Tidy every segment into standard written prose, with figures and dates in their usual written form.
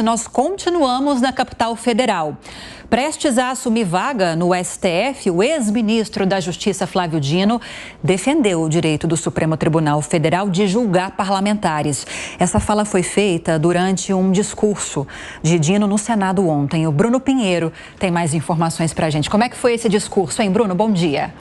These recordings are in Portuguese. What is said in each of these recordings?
Nós continuamos na capital federal. Prestes a assumir vaga no STF, o ex-ministro da Justiça, Flávio Dino, defendeu o direito do Supremo Tribunal Federal de julgar parlamentares. Essa fala foi feita durante um discurso de Dino no Senado ontem. O Bruno Pinheiro tem mais informações para a gente. Como é que foi esse discurso, hein, Bruno? Bom dia.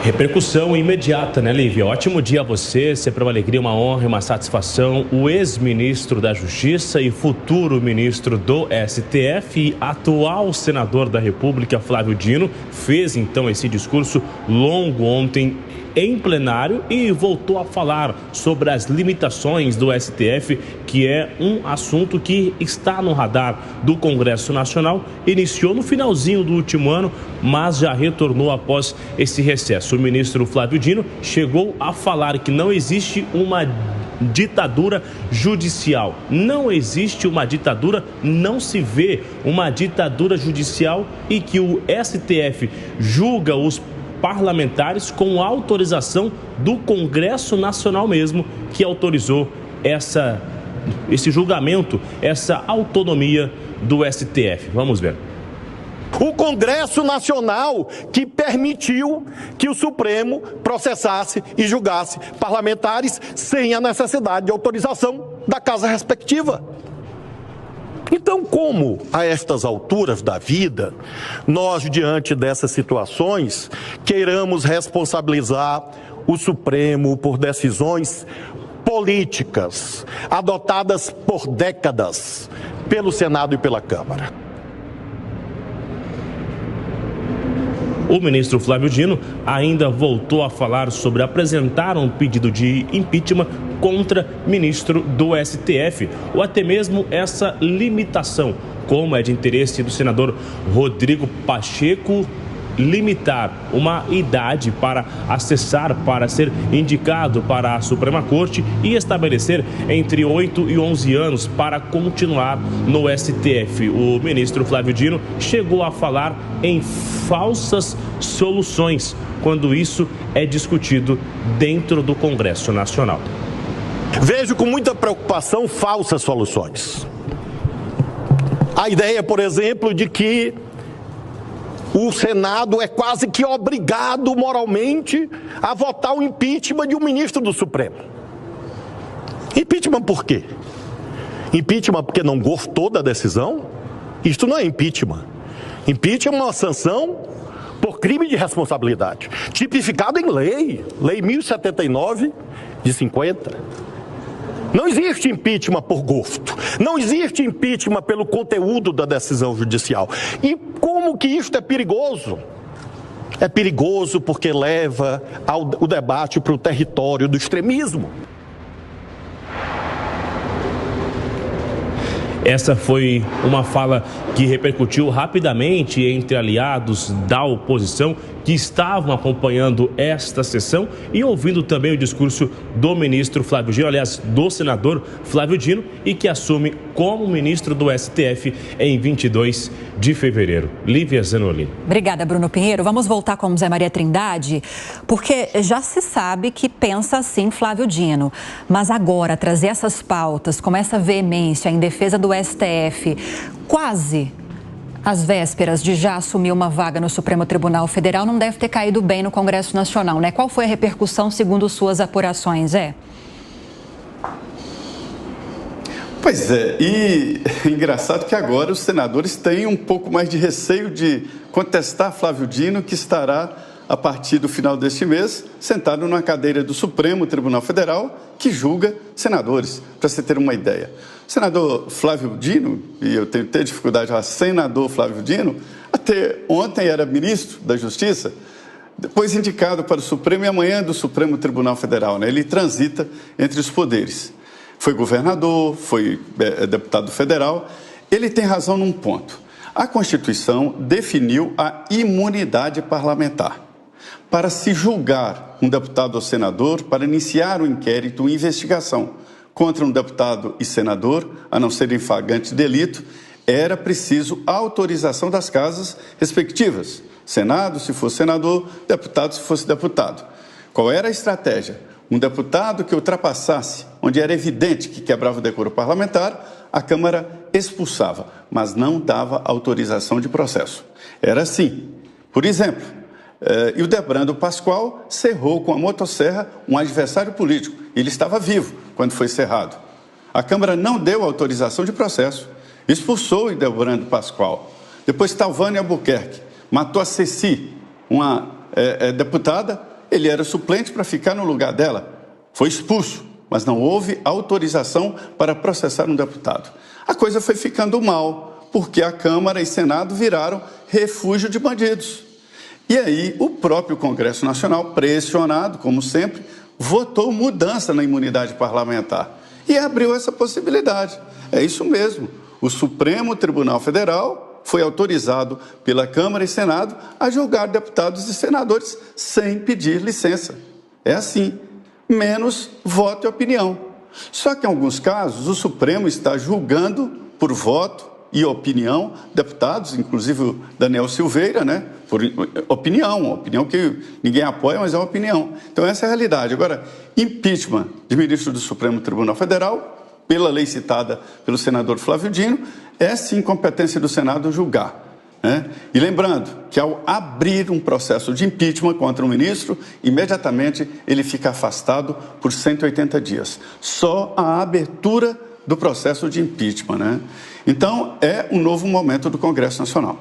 Repercussão imediata, né, Lívia? Ótimo dia a você, sempre uma alegria, uma honra e uma satisfação. O ex-ministro da Justiça e futuro ministro do STF e atual senador da República, Flávio Dino, fez então esse discurso longo ontem em plenário e voltou a falar sobre as limitações do STF, que é um assunto que está no radar do Congresso Nacional. Iniciou no finalzinho do último ano, mas já retornou após esse recesso. O ministro Flávio Dino chegou a falar que não existe uma ditadura judicial. Não existe uma ditadura, não se vê uma ditadura judicial e que o STF julga os parlamentares com autorização do Congresso Nacional mesmo, que autorizou esse julgamento, essa autonomia do STF. Vamos ver. O Congresso Nacional que permitiu que o Supremo processasse e julgasse parlamentares sem a necessidade de autorização da casa respectiva. Então, como a estas alturas da vida, nós, diante dessas situações, queiramos responsabilizar o Supremo por decisões políticas adotadas por décadas pelo Senado e pela Câmara? O ministro Flávio Dino ainda voltou a falar sobre apresentar um pedido de impeachment contra ministro do STF, ou até mesmo essa limitação, como é de interesse do senador Rodrigo Pacheco, limitar uma idade para acessar, para ser indicado para a Suprema Corte e estabelecer entre 8 e 11 anos para continuar no STF. O ministro Flávio Dino chegou a falar em falsas soluções quando isso é discutido dentro do Congresso Nacional. Vejo com muita preocupação falsas soluções. A ideia, por exemplo, de que o Senado é quase que obrigado moralmente a votar o impeachment de um ministro do Supremo. Impeachment por quê? Impeachment porque não gostou da decisão? Isto não é impeachment. Impeachment é uma sanção por crime de responsabilidade, tipificado em Lei 1079 de 50. Não existe impeachment por gosto, não existe impeachment pelo conteúdo da decisão judicial. E como que isto é perigoso? É perigoso porque leva o debate para o território do extremismo. Essa foi uma fala que repercutiu rapidamente entre aliados da oposição que estavam acompanhando esta sessão e ouvindo também o discurso do ministro Flávio Dino, aliás, do senador Flávio Dino, e que assume como ministro do STF em 22 de fevereiro. Lívia Zanolini. Obrigada, Bruno Pinheiro. Vamos voltar com o Zé Maria Trindade, porque já se sabe que pensa assim Flávio Dino, mas agora trazer essas pautas com essa veemência em defesa do STF, quase às vésperas de já assumir uma vaga no Supremo Tribunal Federal, não deve ter caído bem no Congresso Nacional, né? Qual foi a repercussão segundo suas apurações, Pois é, e é engraçado que agora os senadores têm um pouco mais de receio de contestar Flávio Dino, que estará, a partir do final deste mês, sentado numa cadeira do Supremo Tribunal Federal, que julga senadores, para você ter uma ideia. O senador Flávio Dino, e eu tenho até dificuldade de falar senador Flávio Dino, até ontem era ministro da Justiça, depois indicado para o Supremo e amanhã do Supremo Tribunal Federal, né? Ele transita entre os poderes. Foi governador, foi deputado federal. Ele tem razão num ponto. A Constituição definiu a imunidade parlamentar. Para se julgar um deputado ou senador, para iniciar um inquérito, uma investigação contra um deputado e senador, a não ser em flagrante delito, era preciso a autorização das casas respectivas. Senado, se fosse senador, deputado, se fosse deputado. Qual era a estratégia? Um deputado que ultrapassasse, onde era evidente que quebrava o decoro parlamentar, a Câmara expulsava, mas não dava autorização de processo. Era assim. Por exemplo, Hildebrando Pascoal cerrou com a motosserra um adversário político. Ele estava vivo quando foi cerrado. A Câmara não deu autorização de processo, expulsou Hildebrando Pascoal. Depois Talvânia Albuquerque matou a Ceci, uma deputada. Ele era suplente para ficar no lugar dela. Foi expulso, mas não houve autorização para processar um deputado. A coisa foi ficando mal, porque a Câmara e Senado viraram refúgio de bandidos. E aí o próprio Congresso Nacional, pressionado, como sempre, votou mudança na imunidade parlamentar e abriu essa possibilidade. É isso mesmo. O Supremo Tribunal Federal foi autorizado pela Câmara e Senado a julgar deputados e senadores sem pedir licença. É assim, menos voto e opinião. Só que em alguns casos o Supremo está julgando por voto e opinião deputados, inclusive o Daniel Silveira, né? Por opinião que ninguém apoia, mas é uma opinião. Então essa é a realidade. Agora, impeachment de ministro do Supremo Tribunal Federal, pela lei citada pelo senador Flávio Dino, é sim competência do Senado julgar, né? E lembrando que ao abrir um processo de impeachment contra um ministro, imediatamente ele fica afastado por 180 dias. Só a abertura do processo de impeachment, né? Então é um novo momento do Congresso Nacional.